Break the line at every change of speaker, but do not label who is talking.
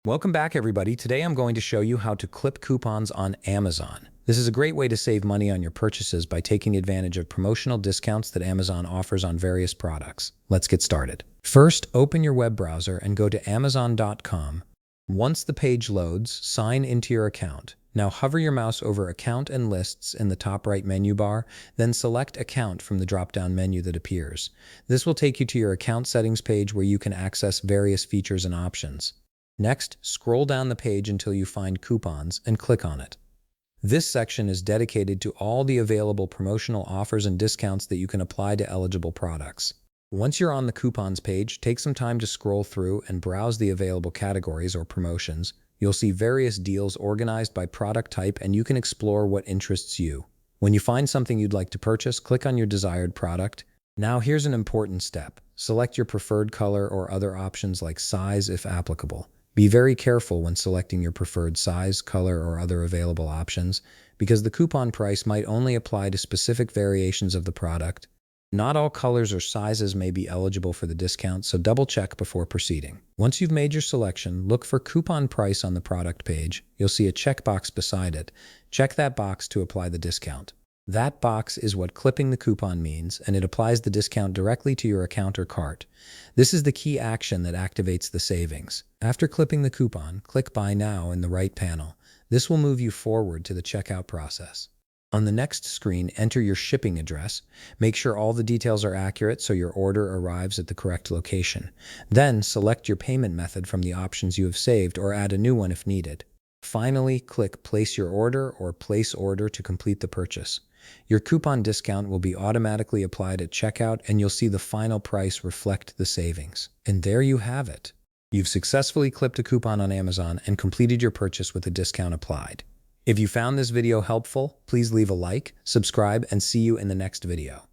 Welcome back, everybody. Today I'm going to show you how to clip coupons on Amazon. This is a great way to save money on your purchases by taking advantage of promotional discounts that Amazon offers on various products. Let's get started. First, open your web browser and go to Amazon.com. Once the page loads, sign into your account. Now hover your mouse over Account and Lists in the top right menu bar, then select Account from the drop-down menu that appears. This will take you to your account settings page where you can access various features and options. Next, scroll down the page until you find Coupons and click on it. This section is dedicated to all the available promotional offers and discounts that you can apply to eligible products. Once you're on the Coupons page, take some time to scroll through and browse the available categories or promotions. You'll see various deals organized by product type, and you can explore what interests you. When you find something you'd like to purchase, click on your desired product. Now here's an important step. Select your preferred color or other options like size if applicable. Be very careful when selecting your preferred size, color, or other available options, because the coupon price might only apply to specific variations of the product. Not all colors or sizes may be eligible for the discount, so double-check before proceeding. Once you've made your selection, look for coupon price on the product page. You'll see a checkbox beside it. Check that box to apply the discount. That box is what clipping the coupon means, and it applies the discount directly to your account or cart. This is the key action that activates the savings. After clipping the coupon, click Buy Now in the right panel. This will move you forward to the checkout process. On the next screen, enter your shipping address. Make sure all the details are accurate so your order arrives at the correct location. Then, select your payment method from the options you have saved or add a new one if needed. Finally, click Place Your Order or Place Order to complete the purchase. Your coupon discount will be automatically applied at checkout, and you'll see the final price reflect the savings. And there you have it. You've successfully clipped a coupon on Amazon and completed your purchase with a discount applied. If you found this video helpful, please leave a like, subscribe, and see you in the next video.